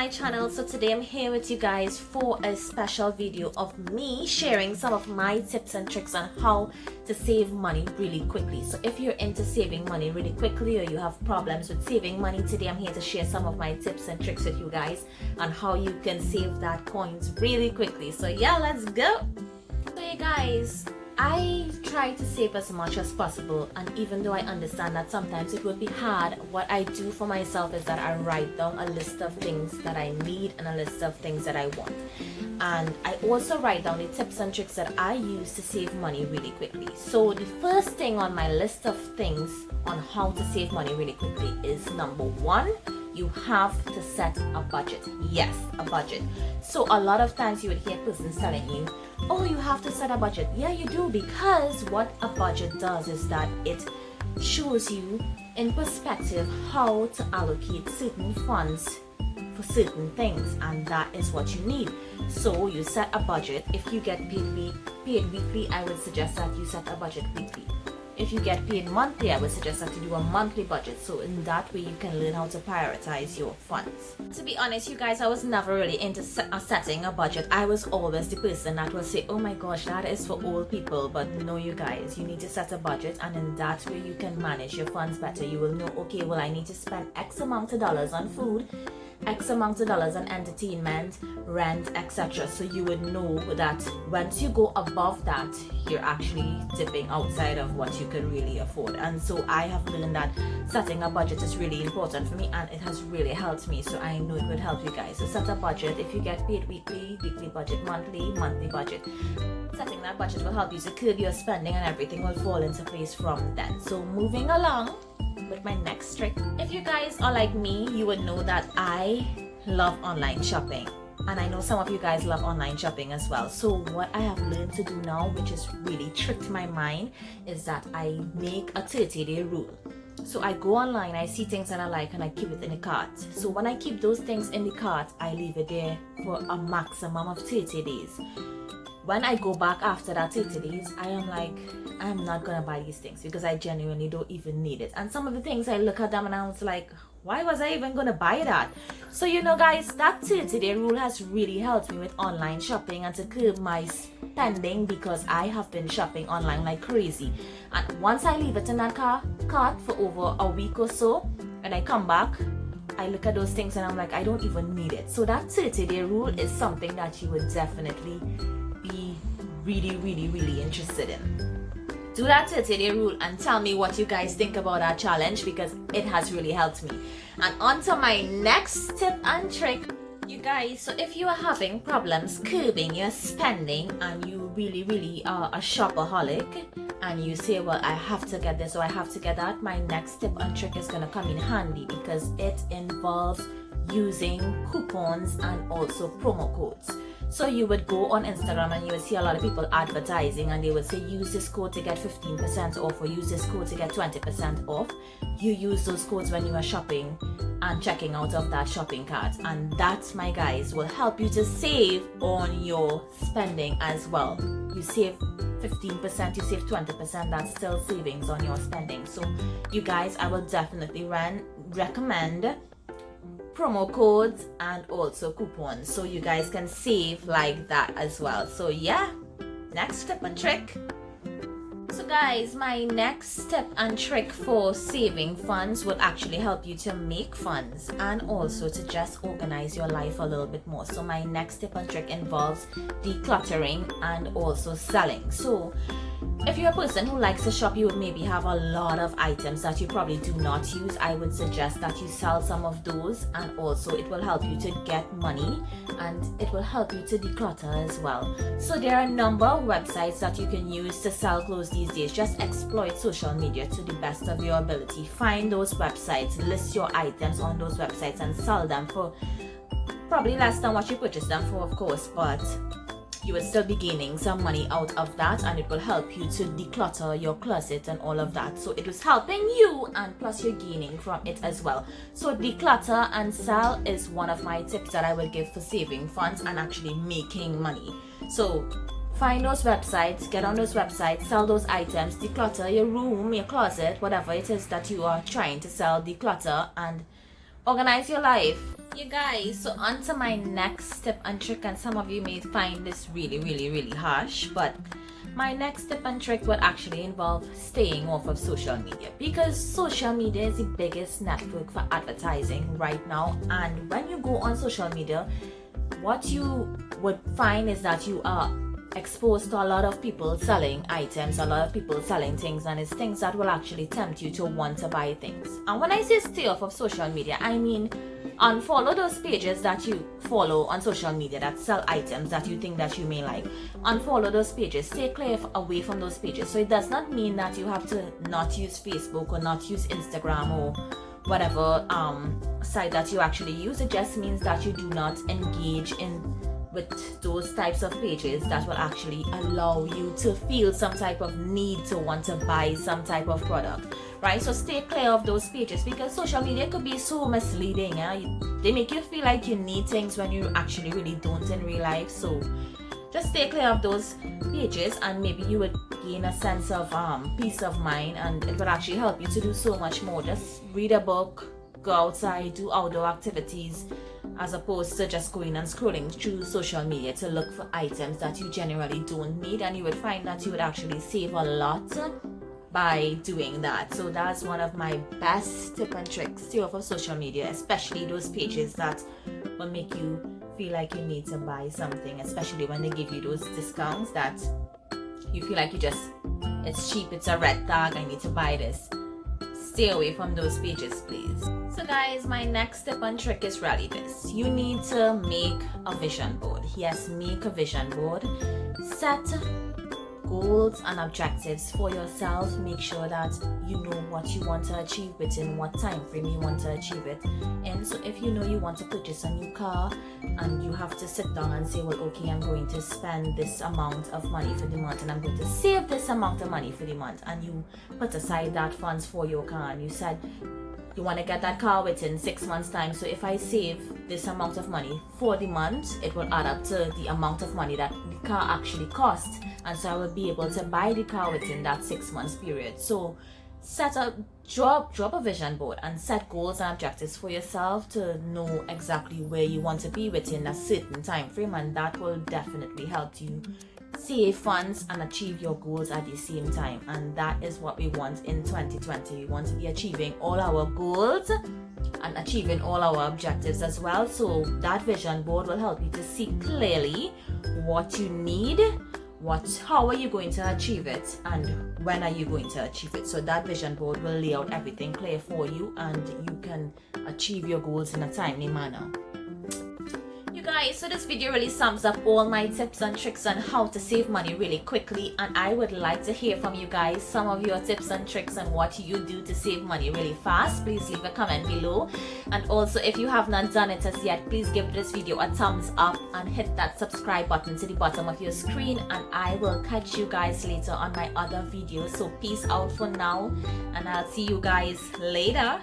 my channel. So today I'm here with you guys for a special video of me sharing some of my tips and tricks on how to save money really quickly. So if you're into saving money really quickly or you have problems with saving money, today I'm here to share some of my tips and tricks with you guys on how you can save that coins really quickly. So yeah, let's go. So you guys, I try to save as much as possible, and even though I understand that sometimes it would be hard, what I do for myself is that I write down a list of things that I need and a list of things that I want. And I also write down the tips and tricks that I use to save money really quickly. So the first thing on my list of things on how to save money really quickly is number one, you have to set a budget. Yes, a budget. So a lot of times you would hear persons telling you, oh, you have to set a budget. Yeah, you do, because what a budget does is that it shows you in perspective how to allocate certain funds for certain things, and that is what you need. So you set a budget. If you get paid weekly, I would suggest that you set a budget weekly. If you get paid monthly, I would suggest that you do a monthly budget. So in that way, you can learn how to prioritize your funds. To be honest, you guys, I was never really into setting a budget. I was always the person that will say, oh my gosh, that is for old people. But no, you guys, you need to set a budget, and in that way, you can manage your funds better. You will know, okay, well, I need to spend X amount of dollars on food, X amount of dollars on entertainment, rent, etc. So you would know that once you go above that, you're actually dipping outside of what you can really afford. And so I have learned that setting a budget is really important for me, and it has really helped me. So I know it would help you guys. So set a budget. If you get paid weekly, weekly budget, monthly budget. Setting that budget will help you to curb your spending, and everything will fall into place from then. So moving along with my next trick. If you guys are like me, you would know that I love online shopping, and I know some of you guys love online shopping as well. So what I have learned to do now, which has really tricked my mind, is that I make a 30-day rule. So I go online, I see things that I like, and I keep it in the cart. So when I keep those things in the cart, I leave it there for a maximum of 30 days. When I go back after that 30 days, I am like, I'm not gonna buy these things because I genuinely don't even need it. And some of the things, I look at them and I was like, why was I even gonna buy that? So you know guys, that 30-day rule has really helped me with online shopping and to curb my spending, because I have been shopping online like crazy. And once I leave it in that cart for over a week or so, and I come back, I look at those things and I'm like, I don't even need it. So that 30-day rule is something that you would definitely be really interested in. Do that 30-day rule and tell me what you guys think about that challenge, because it has really helped me. And on to my next tip and trick, you guys. So if you are having problems curbing your spending, and you really are a shopaholic, and you say, well, I have to get this or I have to get that, my next tip and trick is going to come in handy, because it involves using coupons and also promo codes. So you would go on Instagram and you would see a lot of people advertising, and they would say, use this code to get 15% off, or use this code to get 20% off. You use those codes when you are shopping and checking out of that shopping cart, and that, my guys, will help you to save on your spending as well. You save 15%, you save 20%, that's still savings on your spending. So you guys, I will definitely recommend promo codes and also coupons, so you guys can save like that as well. So yeah, next tip and trick. So guys, my next tip and trick for saving funds will actually help you to make funds and also to just organize your life a little bit more. So my next tip and trick involves decluttering and also selling. So if you're a person who likes to shop, you would maybe have a lot of items that you probably do not use. I would suggest that you sell some of those, and also it will help you to get money, and it will help you to declutter as well. So there are a number of websites that you can use to sell clothes these days. Just exploit social media to the best of your ability. Find those websites, list your items on those websites, and sell them for probably less than what you purchased them for, of course, but you will still be gaining some money out of that, and it will help you to declutter your closet and all of that. So it was helping you, and plus you're gaining from it as well. So declutter and sell is one of my tips that I will give for saving funds and actually making money. So find those websites, get on those websites, sell those items, declutter your room, your closet, whatever it is that you are trying to sell, declutter and organize your life. You guys, so on to my next tip and trick, and some of you may find this really harsh, but my next tip and trick would actually involve staying off of social media, because social media is the biggest network for advertising right now. And when you go on social media, what you would find is that you are exposed to a lot of people selling items, a lot of people selling things, and it's things that will actually tempt you to want to buy things. And when I say stay off of social media, I mean unfollow those pages that you follow on social media that sell items that you think that you may like. Unfollow those pages, stay clear away from those pages. So it does not mean that you have to not use Facebook or not use Instagram or whatever site that you actually use. It just means that you do not engage with those types of pages that will actually allow you to feel some type of need to want to buy some type of product, right? So stay clear of those pages, because social media could be so misleading. They make you feel like you need things when you actually really don't in real life. So just stay clear of those pages, and maybe you would gain a sense of peace of mind, and it would actually help you to do so much more. Just read a book, go outside, do outdoor activities, as opposed to just going and scrolling through social media to look for items that you generally don't need. And you would find that you would actually save a lot by doing that. So that's one of my best tip and tricks. Stay off of social media, especially those pages that will make you feel like you need to buy something, especially when they give you those discounts that you feel like it's cheap, it's a red tag, I need to buy this. Stay away from those pages, please. So guys, my next tip and trick is really this. You need to make a vision board. Yes, make a vision board. Set goals and objectives for yourself. Make sure that you know what you want to achieve within what time frame you want to achieve it. And so if you know you want to purchase a new car, and you have to sit down and say, well, okay, I'm going to spend this amount of money for the month, and I'm going to save this amount of money for the month, and you put aside that funds for your car, and you said you want to get that car within 6 months time. So if I save this amount of money for the month, it will add up to the amount of money that the car actually costs, and so I will be able to buy the car within that 6 months period. So drop a vision board and set goals and objectives for yourself to know exactly where you want to be within a certain time frame, and that will definitely help you save funds and achieve your goals at the same time. And that is what we want in 2020. We want to be achieving all our goals and achieving all our objectives as well. So that vision board will help you to see clearly what you need, how are you going to achieve it, and when are you going to achieve it. So that vision board will lay out everything clear for you, and you can achieve your goals in a timely manner. You guys, so this video really sums up all my tips and tricks on how to save money really quickly, and I would like to hear from you guys some of your tips and tricks on what you do to save money really fast. Please leave a comment below, and also if you have not done it as yet, please give this video a thumbs up and hit that subscribe button to the bottom of your screen, and I will catch you guys later on my other videos. So peace out for now, and I'll see you guys later.